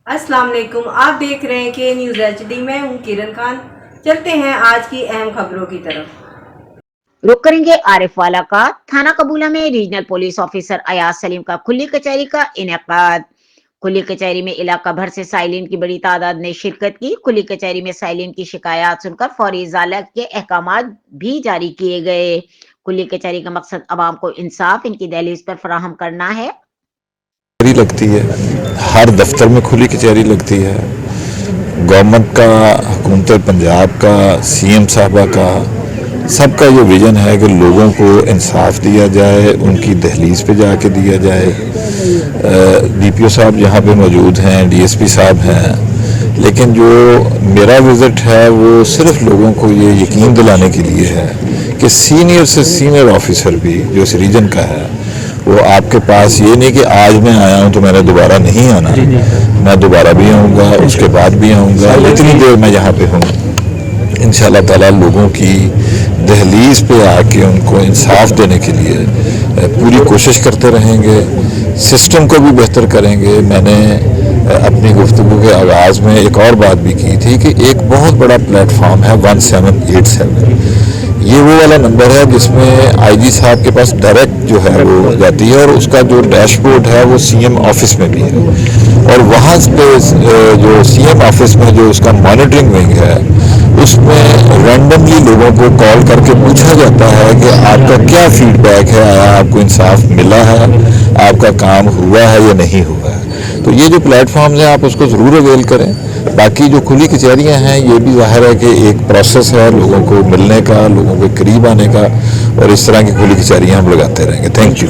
السلام علیکم، آپ دیکھ رہے ہیں کہ نیوز HD، میں ہوں کرن خان۔ چلتے ہیں آج کی اہم خبروں کی طرف۔ رخ کریں گے عارف والا کا۔ تھانہ قبولہ میں ریجنل پولیس آفیسر ایاز سلیم کا کھلی کچہری کا انعقاد۔ کھلی کچہری میں علاقہ بھر سے سائلین کی بڑی تعداد نے شرکت کی۔ کھلی کچہری میں سائلین کی شکایات سن کر فوری ازالہ کے احکامات بھی جاری کیے گئے۔ کھلی کچہری کا مقصد عوام کو انصاف ان کی دہلیز پر فراہم کرنا ہے۔ لگتی ہے، ہر دفتر میں کھلی کچہری لگتی ہے۔ گورنمنٹ کا، حکومت پنجاب کا، CM صاحبہ کا، سب کا یہ ویژن ہے کہ لوگوں کو انصاف دیا جائے، ان کی دہلیز پہ جا کے دیا جائے۔ DPO صاحب یہاں پہ موجود ہیں، DSP صاحب ہیں، لیکن جو میرا وزٹ ہے وہ صرف لوگوں کو یہ یقین دلانے کے لیے ہے کہ سینئر سے سینئر آفیسر بھی جو اس ریجن کا ہے وہ آپ کے پاس، یہ نہیں کہ آج میں آیا ہوں تو میں نے دوبارہ نہیں آنا، میں دوبارہ بھی آؤں گا، اس کے بعد بھی آؤں گا، اتنی دیر میں یہاں پہ ہوں انشاءاللہ تعالیٰ لوگوں کی دہلیز پہ آ کے ان کو انصاف دینے کے لیے پوری کوشش کرتے رہیں گے، سسٹم کو بھی بہتر کریں گے۔ میں نے اپنی گفتگو کے آغاز میں ایک اور بات بھی کی تھی کہ ایک بہت بڑا پلیٹ فارم ہے 1787، یہ وہ والا نمبر ہے جس میں IG صاحب کے پاس ڈائریکٹ جو ہے وہ جاتی ہے، اور اس کا جو ڈیش بورڈ ہے وہ CM آفس میں بھی ہے، اور وہاں پہ جو CM آفس میں جو اس کا مانیٹرنگ ونگ ہے اس میں رینڈملی لوگوں کو کال کر کے پوچھا جاتا ہے کہ آپ کا کیا فیڈ بیک ہے، آیا آپ کو انصاف ملا ہے، آپ کا کام ہوا ہے یا نہیں ہوا ہے۔ تو یہ جو پلیٹ فارمز ہیں آپ اس کو ضرور اویل کریں۔ باقی جو کھلی کچہریاں ہیں یہ بھی ظاہر ہے کہ ایک پروسیس ہے لوگوں کو ملنے کا، لوگوں کے قریب آنے کا، اور اس طرح کی کھلی کچہریاں ہم لگاتے رہیں گے۔ Thank you.